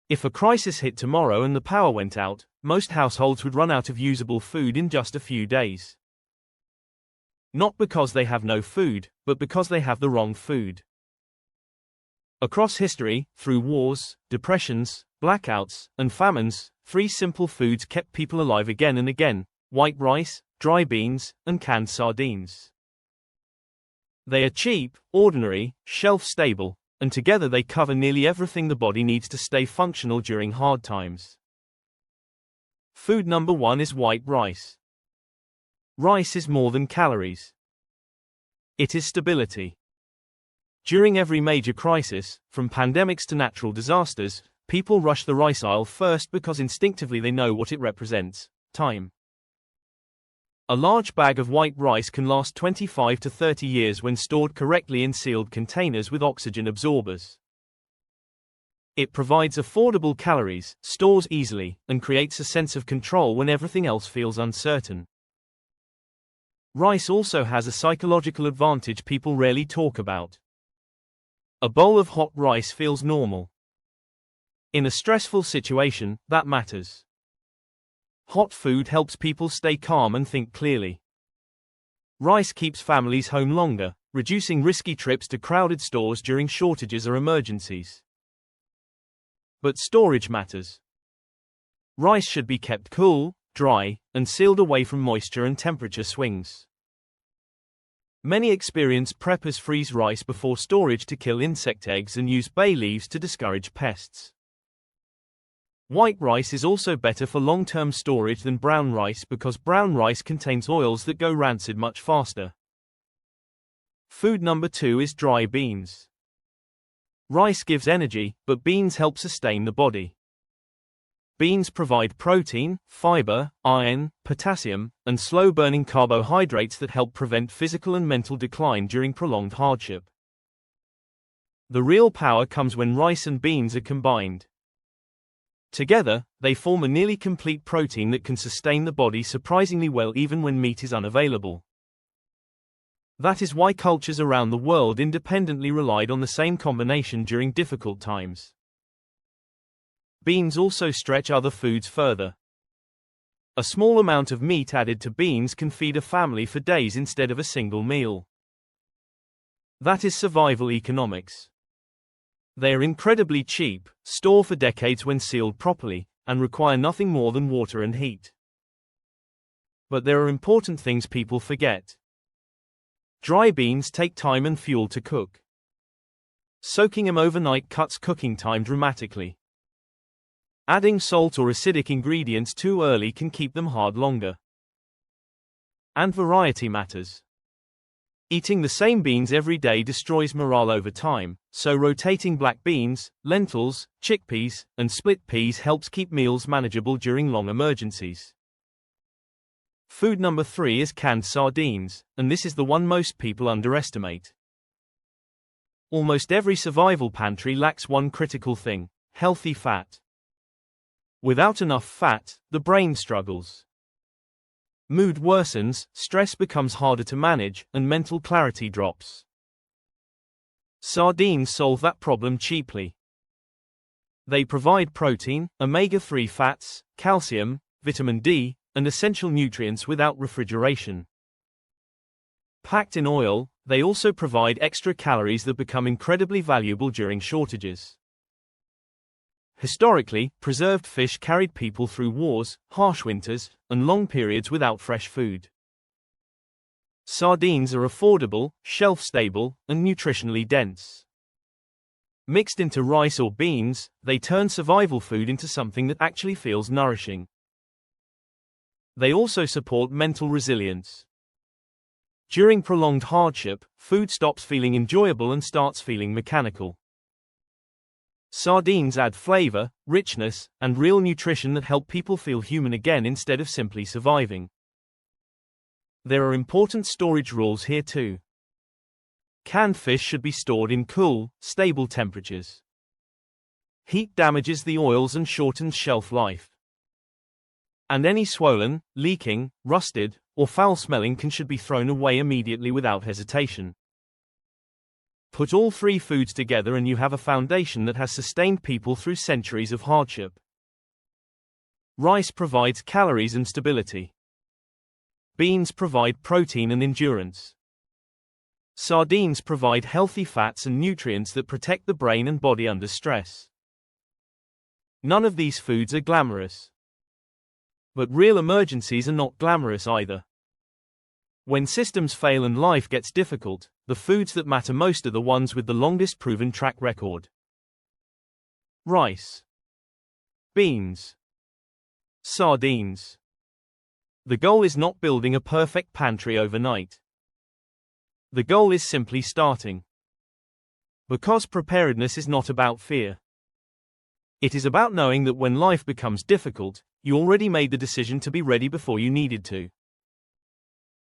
If a crisis hit tomorrow and the power went out, most households would run out of usable food in just a few days. Not because they have no food, but because they have the wrong food. Across history, through wars, depressions, blackouts, and famines, 3 simple foods kept people alive again and again: white rice, dry beans, and canned sardines. They are cheap, ordinary, shelf-stable, and together they cover nearly everything the body needs to stay functional during hard times. Food number 1 is white rice. Rice is more than calories. It is stability. During every major crisis, from pandemics to natural disasters, people rush the rice aisle first because instinctively they know what it represents: time. A large bag of white rice can last 25 to 30 years when stored correctly in sealed containers with oxygen absorbers. It provides affordable calories, stores easily, and creates a sense of control when everything else feels uncertain. Rice also has a psychological advantage people rarely talk about. A bowl of hot rice feels normal. In a stressful situation, that matters. Hot food helps people stay calm and think clearly. Rice keeps families home longer, reducing risky trips to crowded stores during shortages or emergencies. But storage matters. Rice should be kept cool, dry, and sealed away from moisture and temperature swings. Many experienced preppers freeze rice before storage to kill insect eggs and use bay leaves to discourage pests. White rice is also better for long-term storage than brown rice because brown rice contains oils that go rancid much faster. Food number 2 is dry beans. Rice gives energy, but beans help sustain the body. Beans provide protein, fiber, iron, potassium, and slow-burning carbohydrates that help prevent physical and mental decline during prolonged hardship. The real power comes when rice and beans are combined. Together, they form a nearly complete protein that can sustain the body surprisingly well even when meat is unavailable. That is why cultures around the world independently relied on the same combination during difficult times. Beans also stretch other foods further. A small amount of meat added to beans can feed a family for days instead of a single meal. That is survival economics. They are incredibly cheap, store for decades when sealed properly, and require nothing more than water and heat. But there are important things people forget. Dry beans take time and fuel to cook. Soaking them overnight cuts cooking time dramatically. Adding salt or acidic ingredients too early can keep them hard longer. And variety matters. Eating the same beans every day destroys morale over time, so rotating black beans, lentils, chickpeas, and split peas helps keep meals manageable during long emergencies. Food number 3 is canned sardines, and this is the one most people underestimate. Almost every survival pantry lacks one critical thing: healthy fat. Without enough fat, the brain struggles. Mood worsens, stress becomes harder to manage, and mental clarity drops. Sardines solve that problem cheaply. They provide protein, omega-3 fats, calcium, vitamin D, and essential nutrients without refrigeration. Packed in oil, they also provide extra calories that become incredibly valuable during shortages. Historically, preserved fish carried people through wars, harsh winters, and long periods without fresh food. Sardines are affordable, shelf-stable, and nutritionally dense. Mixed into rice or beans, they turn survival food into something that actually feels nourishing. They also support mental resilience. During prolonged hardship, food stops feeling enjoyable and starts feeling mechanical. Sardines add flavor, richness, and real nutrition that help people feel human again instead of simply surviving. There are important storage rules here too. Canned fish should be stored in cool, stable temperatures. Heat damages the oils and shortens shelf life. And any swollen, leaking, rusted, or foul-smelling can should be thrown away immediately without hesitation. Put all three foods together and you have a foundation that has sustained people through centuries of hardship. Rice provides calories and stability. Beans provide protein and endurance. Sardines provide healthy fats and nutrients that protect the brain and body under stress. None of these foods are glamorous. But real emergencies are not glamorous either. When systems fail and life gets difficult, the foods that matter most are the ones with the longest proven track record. Rice. Beans. Sardines. The goal is not building a perfect pantry overnight. The goal is simply starting. Because preparedness is not about fear. It is about knowing that when life becomes difficult, you already made the decision to be ready before you needed to.